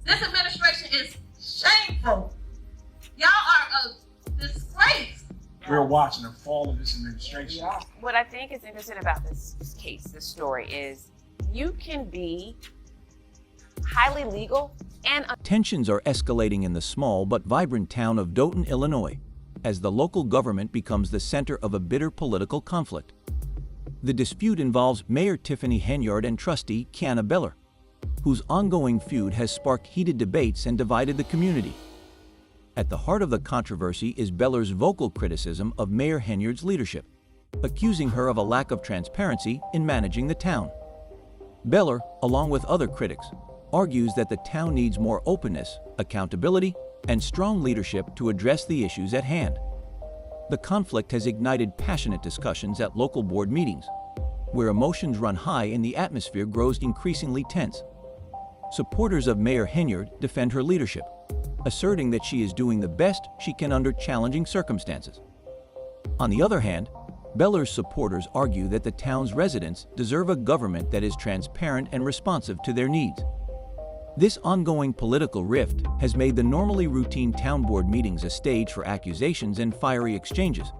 This administration is shameful. Y'all are a disgrace. We're watching the fall of this administration. Yeah. What I think is interesting about this case, this story, is you can be highly legal and Tensions are escalating in the small but vibrant town of Dothan, Illinois, as the local government becomes the center of a bitter political conflict. The dispute involves Mayor Tiffany Henyard and trustee Kiana Beller, whose ongoing feud has sparked heated debates and divided the community. At the heart of the controversy is Beller's vocal criticism of Mayor Henyard's leadership, accusing her of a lack of transparency in managing the town. Beller, along with other critics, argues that the town needs more openness, accountability, and strong leadership to address the issues at hand. The conflict has ignited passionate discussions at local board meetings, where emotions run high and the atmosphere grows increasingly tense. Supporters of Mayor Henyard defend her leadership, asserting that she is doing the best she can under challenging circumstances. On the other hand, Beller's supporters argue that the town's residents deserve a government that is transparent and responsive to their needs. This ongoing political rift has made the normally routine town board meetings a stage for accusations and fiery exchanges,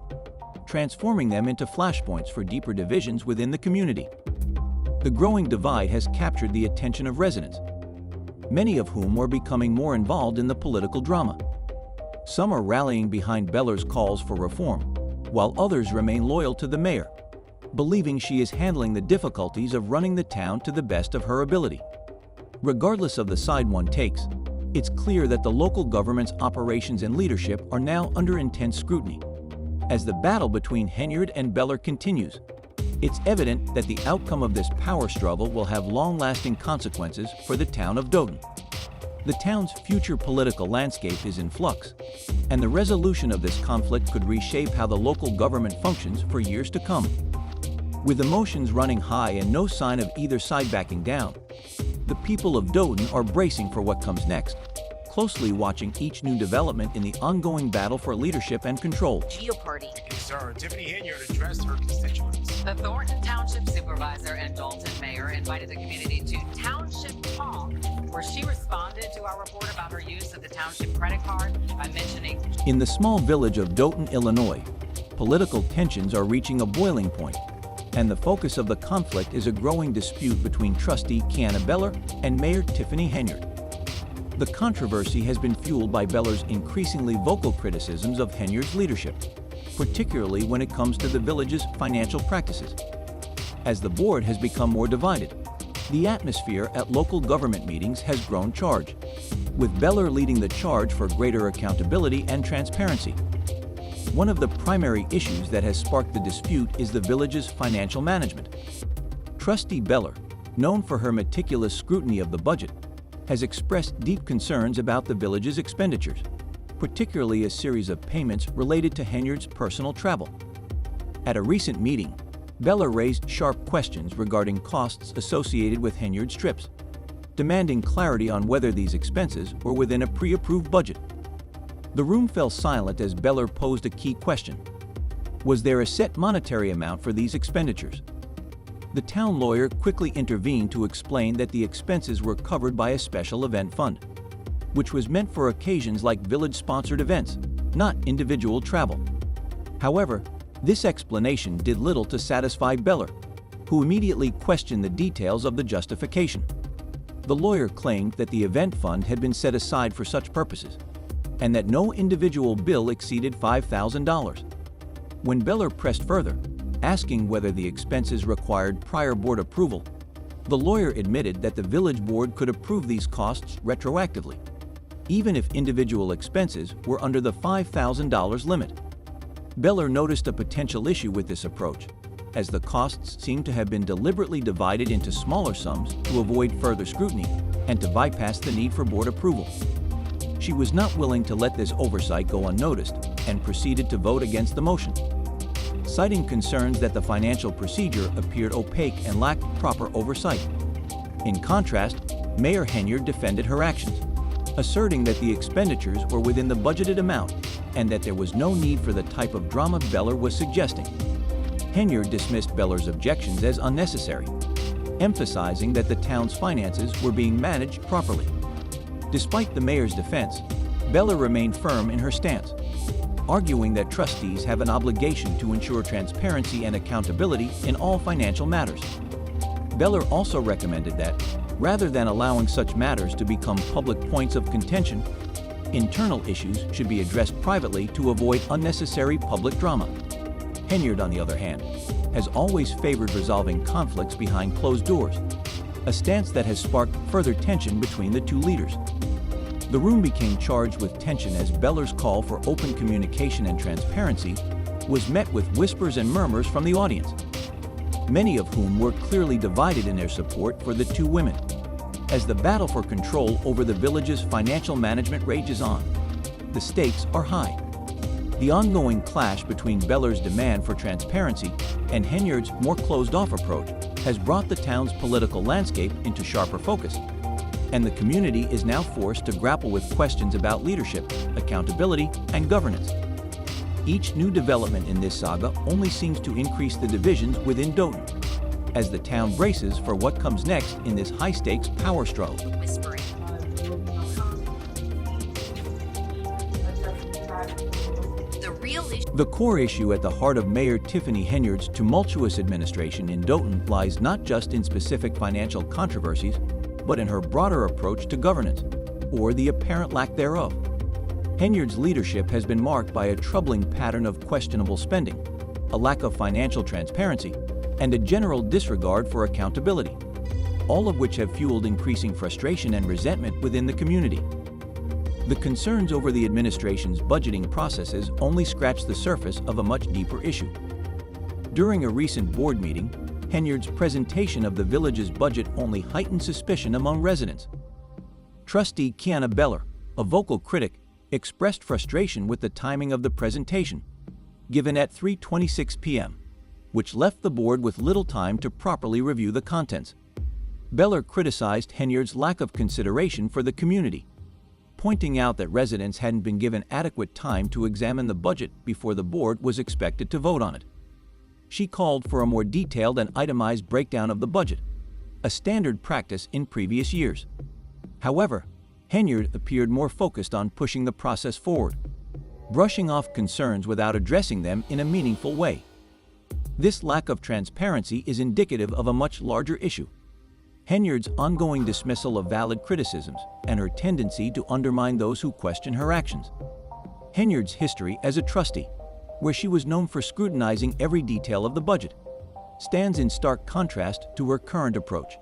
transforming them into flashpoints for deeper divisions within the community. The growing divide has captured the attention of residents, many of whom are becoming more involved in the political drama. Some are rallying behind Beller's calls for reform, while others remain loyal to the mayor, believing she is handling the difficulties of running the town to the best of her ability. Regardless of the side one takes, it's clear that the local government's operations and leadership are now under intense scrutiny. As the battle between Henyard and Beller continues, it's evident that the outcome of this power struggle will have long-lasting consequences for the town of Dothan. The town's future political landscape is in flux, and the resolution of this conflict could reshape how the local government functions for years to come. With emotions running high and no sign of either side backing down, the people of Dothan are bracing for what comes next, closely watching each new development in the ongoing battle for leadership and control. Geoparty. Concerned, Tiffany Henyard addressed her constituents. The Thornton Township Supervisor and Dalton Mayor invited the community to Township Talk, where she responded to our report about her use of the township credit card by mentioning. In the small village of Dothan, Illinois, political tensions are reaching a boiling point, and the focus of the conflict is a growing dispute between trustee Kiana Beller and Mayor Tiffany Henyard. The controversy has been fueled by Beller's increasingly vocal criticisms of Henyard's leadership, particularly when it comes to the village's financial practices. As the board has become more divided, the atmosphere at local government meetings has grown charged, with Beller leading the charge for greater accountability and transparency. One of the primary issues that has sparked the dispute is the village's financial management. Trustee Beller, known for her meticulous scrutiny of the budget, has expressed deep concerns about the village's expenditures, particularly a series of payments related to Henyard's personal travel. At a recent meeting, Beller raised sharp questions regarding costs associated with Henyard's trips, demanding clarity on whether these expenses were within a pre-approved budget. The room fell silent as Beller posed a key question. Was there a set monetary amount for these expenditures? The town lawyer quickly intervened to explain that the expenses were covered by a special event fund, which was meant for occasions like village-sponsored events, not individual travel. However, this explanation did little to satisfy Beller, who immediately questioned the details of the justification. The lawyer claimed that the event fund had been set aside for such purposes, and that no individual bill exceeded $5,000. When Beller pressed further, asking whether the expenses required prior board approval, the lawyer admitted that the village board could approve these costs retroactively, even if individual expenses were under the $5,000 limit. Beller noticed a potential issue with this approach, as the costs seemed to have been deliberately divided into smaller sums to avoid further scrutiny and to bypass the need for board approval. She was not willing to let this oversight go unnoticed and proceeded to vote against the motion, citing concerns that the financial procedure appeared opaque and lacked proper oversight. In contrast, Mayor Henyard defended her actions, asserting that the expenditures were within the budgeted amount and that there was no need for the type of drama Beller was suggesting. Henyard dismissed Beller's objections as unnecessary, emphasizing that the town's finances were being managed properly. Despite the mayor's defense, Beller remained firm in her stance, arguing that trustees have an obligation to ensure transparency and accountability in all financial matters. Beller also recommended that, rather than allowing such matters to become public points of contention, internal issues should be addressed privately to avoid unnecessary public drama. Henyard, on the other hand, has always favored resolving conflicts behind closed doors, a stance that has sparked further tension between the two leaders. The room became charged with tension as Beller's call for open communication and transparency was met with whispers and murmurs from the audience, many of whom were clearly divided in their support for the two women. As the battle for control over the village's financial management rages on, the stakes are high. The ongoing clash between Beller's demand for transparency and Henyard's more closed-off approach has brought the town's political landscape into sharper focus, and the community is now forced to grapple with questions about leadership, accountability, and governance. Each new development in this saga only seems to increase the divisions within Doton, as the town braces for what comes next in this high-stakes power struggle. Whispering. The core issue at the heart of Mayor Tiffany Henyard's tumultuous administration in Doton lies not just in specific financial controversies, but in her broader approach to governance, or the apparent lack thereof. Henyard's leadership has been marked by a troubling pattern of questionable spending, a lack of financial transparency, and a general disregard for accountability, all of which have fueled increasing frustration and resentment within the community. The concerns over the administration's budgeting processes only scratch the surface of a much deeper issue. During a recent board meeting, Henyard's presentation of the village's budget only heightened suspicion among residents. Trustee Kiana Beller, a vocal critic, expressed frustration with the timing of the presentation, given at 3:26 p.m., which left the board with little time to properly review the contents. Beller criticized Henyard's lack of consideration for the community, pointing out that residents hadn't been given adequate time to examine the budget before the board was expected to vote on it. She called for a more detailed and itemized breakdown of the budget, a standard practice in previous years. However, Henyard appeared more focused on pushing the process forward, brushing off concerns without addressing them in a meaningful way. This lack of transparency is indicative of a much larger issue: Henyard's ongoing dismissal of valid criticisms and her tendency to undermine those who question her actions. Henyard's history as a trustee, where she was known for scrutinizing every detail of the budget, stands in stark contrast to her current approach.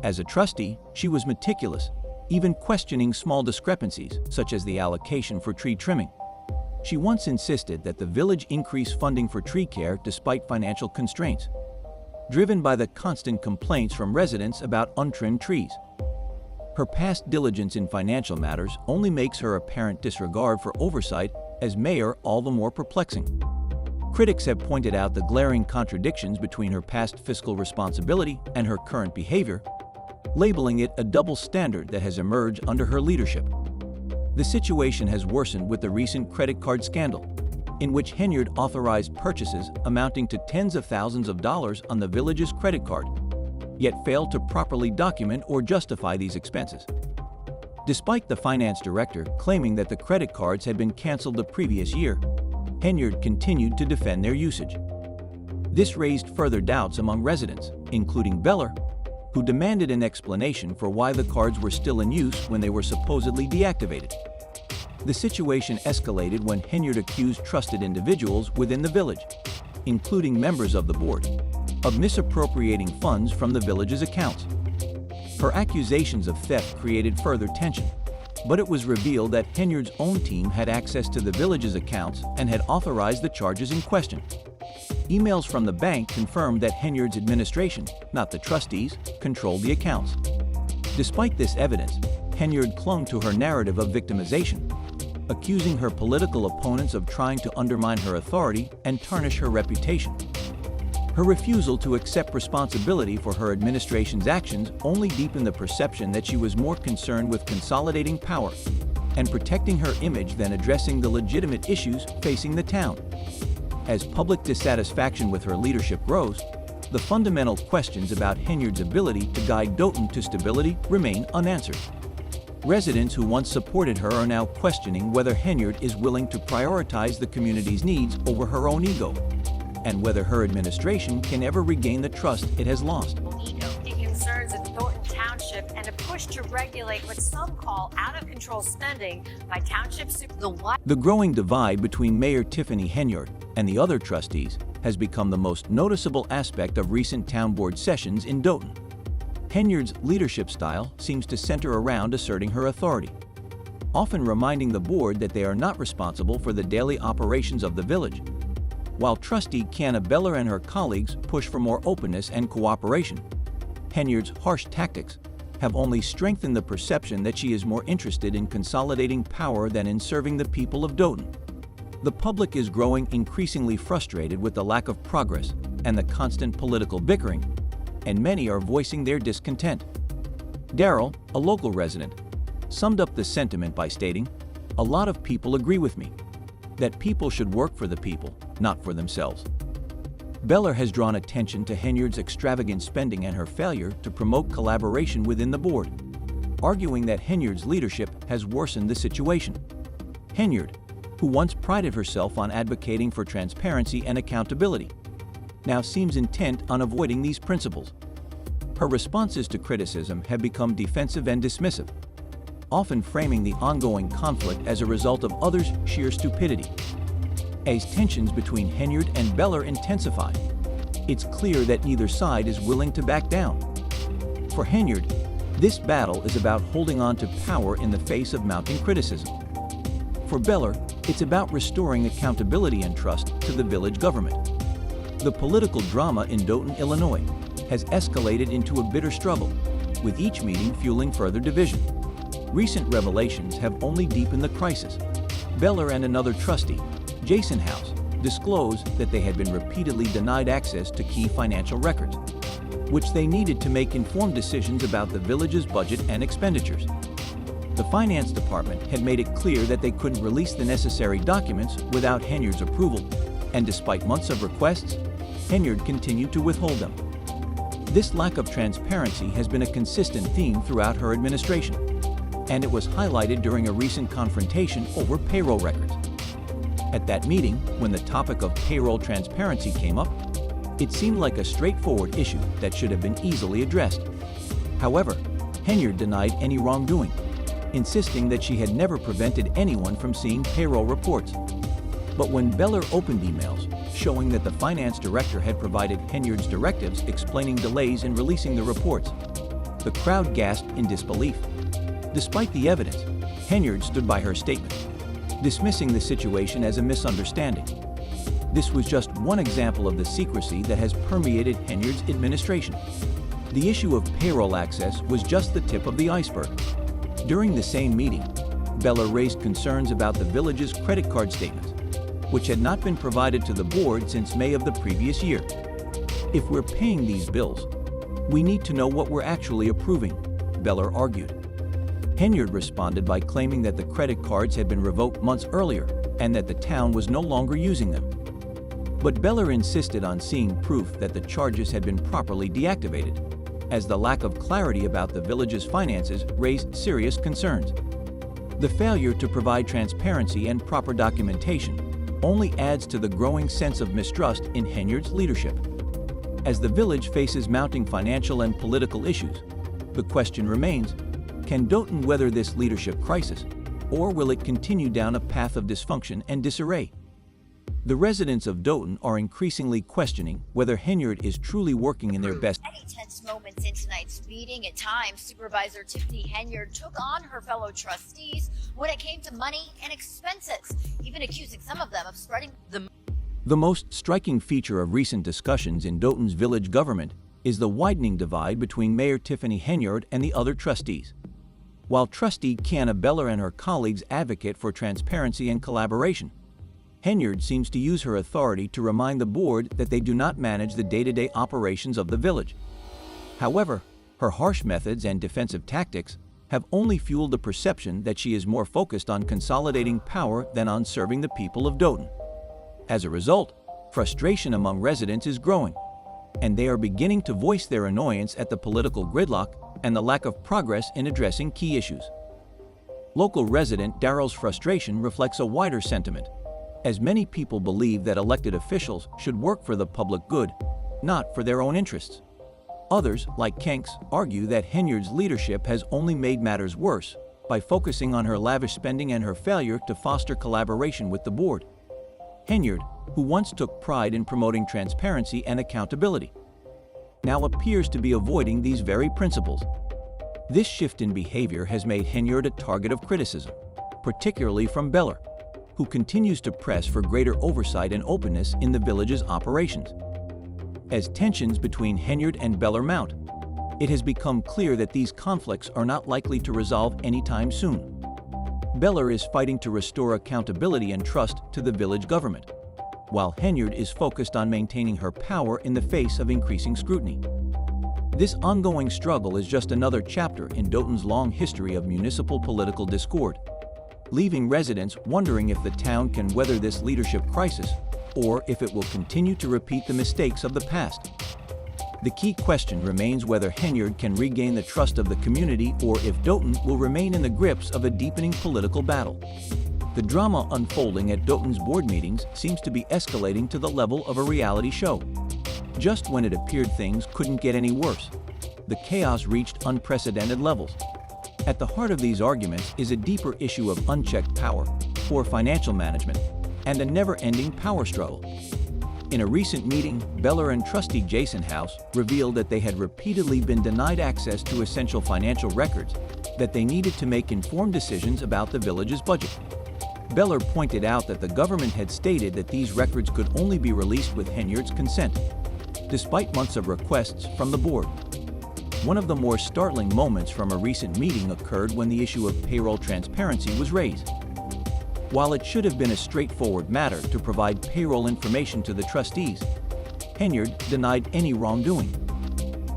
As a trustee, she was meticulous, even questioning small discrepancies, such as the allocation for tree trimming. She once insisted that the village increase funding for tree care despite financial constraints, driven by the constant complaints from residents about untrimmed trees. Her past diligence in financial matters only makes her apparent disregard for oversight as mayor all the more perplexing. Critics have pointed out the glaring contradictions between her past fiscal responsibility and her current behavior, labeling it a double standard that has emerged under her leadership. The situation has worsened with the recent credit card scandal, in which Henyard authorized purchases amounting to tens of thousands of dollars on the village's credit card, yet failed to properly document or justify these expenses. Despite the finance director claiming that the credit cards had been canceled the previous year, Henyard continued to defend their usage. This raised further doubts among residents, including Beller, who demanded an explanation for why the cards were still in use when they were supposedly deactivated. The situation escalated when Henyard accused trusted individuals within the village, including members of the board, of misappropriating funds from the village's accounts. Her accusations of theft created further tension, but it was revealed that Henyard's own team had access to the village's accounts and had authorized the charges in question. Emails from the bank confirmed that Henyard's administration, not the trustees, controlled the accounts. Despite this evidence, Henyard clung to her narrative of victimization, accusing her political opponents of trying to undermine her authority and tarnish her reputation. Her refusal to accept responsibility for her administration's actions only deepened the perception that she was more concerned with consolidating power and protecting her image than addressing the legitimate issues facing the town. As public dissatisfaction with her leadership grows, the fundamental questions about Henyard's ability to guide Doton to stability remain unanswered. Residents who once supported her are now questioning whether Henyard is willing to prioritize the community's needs over her own ego, and whether her administration can ever regain the trust it has lost. Concerns in Thornton Township and a push to regulate what some call out-of-control spending by township The growing divide between Mayor Tiffany Henyard and the other trustees has become the most noticeable aspect of recent town board sessions in Dotun. Henyard's leadership style seems to center around asserting her authority, often reminding the board that they are not responsible for the daily operations of the village, while trustee Kiana Beller and her colleagues push for more openness and cooperation. Henyard's harsh tactics have only strengthened the perception that she is more interested in consolidating power than in serving the people of Dotun. The public is growing increasingly frustrated with the lack of progress and the constant political bickering, and many are voicing their discontent. Daryl, a local resident, summed up the sentiment by stating, "A lot of people agree with me, that people should work for the people, not for themselves." Beller has drawn attention to Henyard's extravagant spending and her failure to promote collaboration within the board, arguing that Henyard's leadership has worsened the situation. Henyard, who once prided herself on advocating for transparency and accountability, now seems intent on avoiding these principles. Her responses to criticism have become defensive and dismissive, often framing the ongoing conflict as a result of others' sheer stupidity. As tensions between Henyard and Beller intensify, it's clear that neither side is willing to back down. For Henyard, this battle is about holding on to power in the face of mounting criticism. For Beller, it's about restoring accountability and trust to the village government. The political drama in Dotun, Illinois, has escalated into a bitter struggle, with each meeting fueling further division. Recent revelations have only deepened the crisis. Beller and another trustee, Jason House, disclosed that they had been repeatedly denied access to key financial records, which they needed to make informed decisions about the village's budget and expenditures. The finance department had made it clear that they couldn't release the necessary documents without Henyard's approval, and despite months of requests, Henyard continued to withhold them. This lack of transparency has been a consistent theme throughout her administration, and it was highlighted during a recent confrontation over payroll records. At that meeting, when the topic of payroll transparency came up, it seemed like a straightforward issue that should have been easily addressed. However, Henyard denied any wrongdoing, insisting that she had never prevented anyone from seeing payroll reports. But when Beller opened emails showing that the finance director had provided Henyard's directives explaining delays in releasing the reports, the crowd gasped in disbelief. Despite the evidence, Henyard stood by her statement, dismissing the situation as a misunderstanding. This was just one example of the secrecy that has permeated Henyard's administration. The issue of payroll access was just the tip of the iceberg. During the same meeting, Beller raised concerns about the village's credit card statements, which had not been provided to the board since May of the previous year. "If we're paying these bills, we need to know what we're actually approving," Beller argued. Henyard responded by claiming that the credit cards had been revoked months earlier and that the town was no longer using them. But Beller insisted on seeing proof that the charges had been properly deactivated, as the lack of clarity about the village's finances raised serious concerns. The failure to provide transparency and proper documentation only adds to the growing sense of mistrust in Henyard's leadership. As the village faces mounting financial and political issues, the question remains, can Dotun weather this leadership crisis, or will it continue down a path of dysfunction and disarray? The residents of Dotun are increasingly questioning whether Henyard is truly working in their best. Many tense moments in tonight's meeting. At times, Supervisor Tiffany Henyard took on her fellow trustees when it came to money and expenses, even accusing some of them of spreading The most striking feature of recent discussions in Dotun's village government is the widening divide between Mayor Tiffany Henyard and the other trustees. While trustee Kiana Beller and her colleagues advocate for transparency and collaboration, Henyard seems to use her authority to remind the board that they do not manage the day-to-day operations of the village. However, her harsh methods and defensive tactics have only fueled the perception that she is more focused on consolidating power than on serving the people of Dotun. As a result, frustration among residents is growing, and they are beginning to voice their annoyance at the political gridlock and the lack of progress in addressing key issues. Local resident Darrell's frustration reflects a wider sentiment, as many people believe that elected officials should work for the public good, not for their own interests. Others, like Kenks, argue that Henyard's leadership has only made matters worse by focusing on her lavish spending and her failure to foster collaboration with the board. Henyard, who once took pride in promoting transparency and accountability, now appears to be avoiding these very principles. This shift in behavior has made Henyard a target of criticism, particularly from Beller, who continues to press for greater oversight and openness in the village's operations. As tensions between Henyard and Beller mount, it has become clear that these conflicts are not likely to resolve anytime soon. Beller is fighting to restore accountability and trust to the village government, while Henyard is focused on maintaining her power in the face of increasing scrutiny. This ongoing struggle is just another chapter in Doton's long history of municipal political discord, leaving residents wondering if the town can weather this leadership crisis or if it will continue to repeat the mistakes of the past. The key question remains whether Henyard can regain the trust of the community or if Doton will remain in the grips of a deepening political battle. The drama unfolding at Doton's board meetings seems to be escalating to the level of a reality show. Just when it appeared things couldn't get any worse, the chaos reached unprecedented levels. At the heart of these arguments is a deeper issue of unchecked power, poor financial management, and a never-ending power struggle. In a recent meeting, Beller and trustee Jason House revealed that they had repeatedly been denied access to essential financial records that they needed to make informed decisions about the village's budget. Beller pointed out that the government had stated that these records could only be released with Henyard's consent, despite months of requests from the board. One of the more startling moments from a recent meeting occurred when the issue of payroll transparency was raised. While it should have been a straightforward matter to provide payroll information to the trustees, Henyard denied any wrongdoing.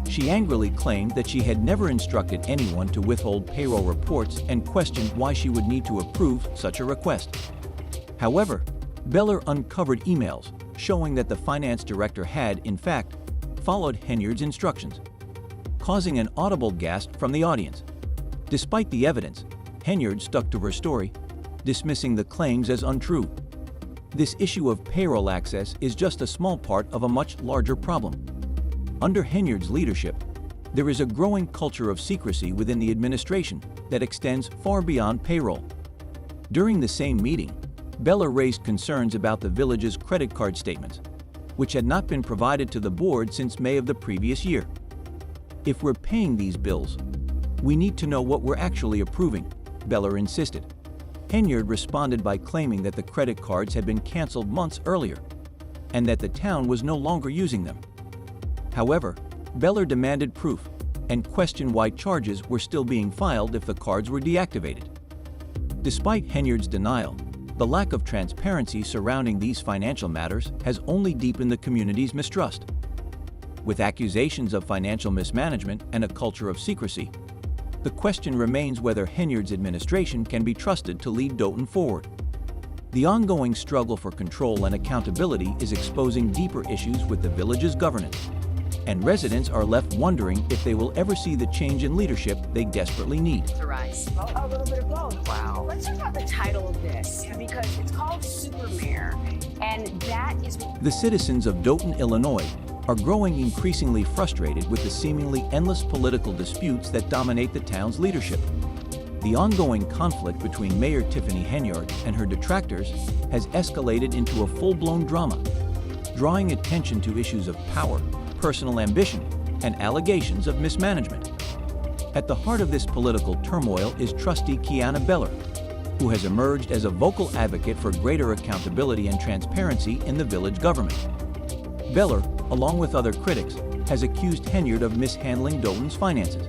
She angrily claimed that she had never instructed anyone to withhold payroll reports and questioned why she would need to approve such a request. However, Beller uncovered emails showing that the finance director had, in fact, followed Henyard's instructions, causing an audible gasp from the audience. Despite the evidence, Henyard stuck to her story, dismissing the claims as untrue. This issue of payroll access is just a small part of a much larger problem. Under Henyard's leadership, there is a growing culture of secrecy within the administration that extends far beyond payroll. During the same meeting, Beller raised concerns about the village's credit card statements, which had not been provided to the board since May of the previous year. If we're paying these bills, we need to know what we're actually approving, Beller insisted. Henyard responded by claiming that the credit cards had been canceled months earlier and that the town was no longer using them. However, Beller demanded proof and questioned why charges were still being filed if the cards were deactivated. Despite Henyard's denial, the lack of transparency surrounding these financial matters has only deepened the community's mistrust. With accusations of financial mismanagement and a culture of secrecy, the question remains whether Henyard's administration can be trusted to lead Doton forward. The ongoing struggle for control and accountability is exposing deeper issues with the village's governance, and residents are left wondering if they will ever see the change in leadership they desperately need. To rise. A little bit of both. Wow. Let's talk about the title of this, because it's called Super Mayor, and that is... The citizens of Doton, Illinois, are growing increasingly frustrated with the seemingly endless political disputes that dominate the town's leadership. The ongoing conflict between Mayor Tiffany Henyard and her detractors has escalated into a full-blown drama, drawing attention to issues of power, personal ambition, and allegations of mismanagement. At the heart of this political turmoil is trustee Kiana Beller, who has emerged as a vocal advocate for greater accountability and transparency in the village government. Beller, along with other critics, has accused Henyard of mishandling Doton's finances,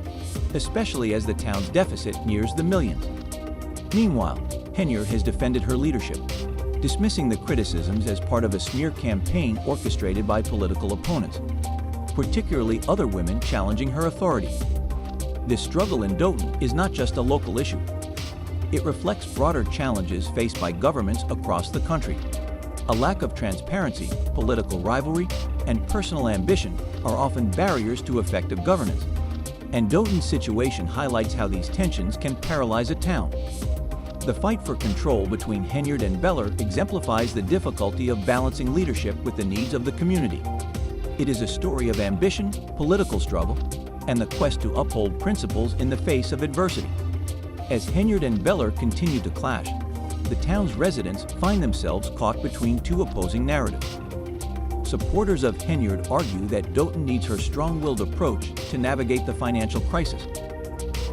especially as the town's deficit nears the millions. Meanwhile, Henyard has defended her leadership, dismissing the criticisms as part of a smear campaign orchestrated by political opponents, particularly other women challenging her authority. This struggle in Doton is not just a local issue. It reflects broader challenges faced by governments across the country. A lack of transparency, political rivalry, and personal ambition are often barriers to effective governance. And Doton's situation highlights how these tensions can paralyze a town. The fight for control between Henyard and Beller exemplifies the difficulty of balancing leadership with the needs of the community. It is a story of ambition, political struggle, and the quest to uphold principles in the face of adversity. As Henyard and Beller continue to clash, the town's residents find themselves caught between two opposing narratives. Supporters of Henyard argue that Doughton needs her strong-willed approach to navigate the financial crisis,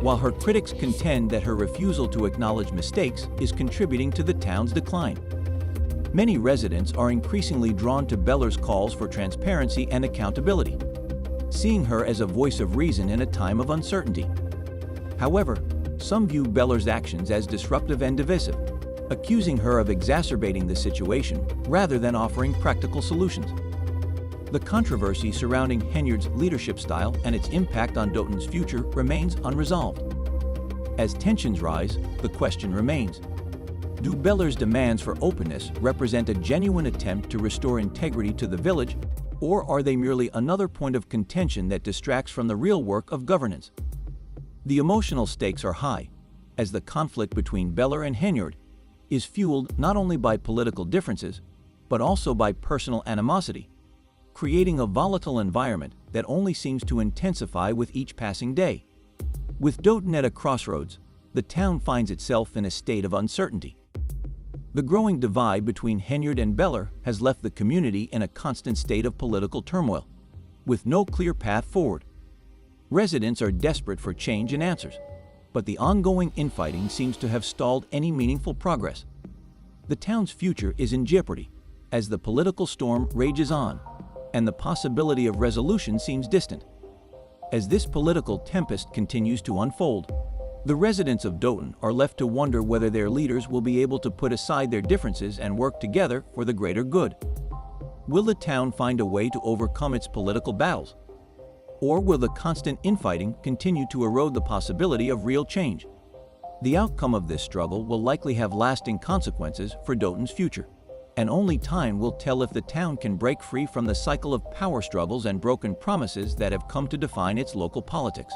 while her critics contend that her refusal to acknowledge mistakes is contributing to the town's decline. Many residents are increasingly drawn to Beller's calls for transparency and accountability, seeing her as a voice of reason in a time of uncertainty. However, some view Beller's actions as disruptive and divisive, accusing her of exacerbating the situation rather than offering practical solutions. The controversy surrounding Henyard's leadership style and its impact on Doughton's future remains unresolved. As tensions rise, the question remains: do Beller's demands for openness represent a genuine attempt to restore integrity to the village, or are they merely another point of contention that distracts from the real work of governance? The emotional stakes are high, as the conflict between Beller and Henyard is fueled not only by political differences, but also by personal animosity, creating a volatile environment that only seems to intensify with each passing day. With Doughton at a crossroads, the town finds itself in a state of uncertainty. The growing divide between Henyard and Beller has left the community in a constant state of political turmoil, with no clear path forward. Residents are desperate for change and answers, but the ongoing infighting seems to have stalled any meaningful progress. The town's future is in jeopardy as the political storm rages on, and the possibility of resolution seems distant. As this political tempest continues to unfold, the residents of Doughton are left to wonder whether their leaders will be able to put aside their differences and work together for the greater good. Will the town find a way to overcome its political battles? Or will the constant infighting continue to erode the possibility of real change? The outcome of this struggle will likely have lasting consequences for Doughton's future, and only time will tell if the town can break free from the cycle of power struggles and broken promises that have come to define its local politics.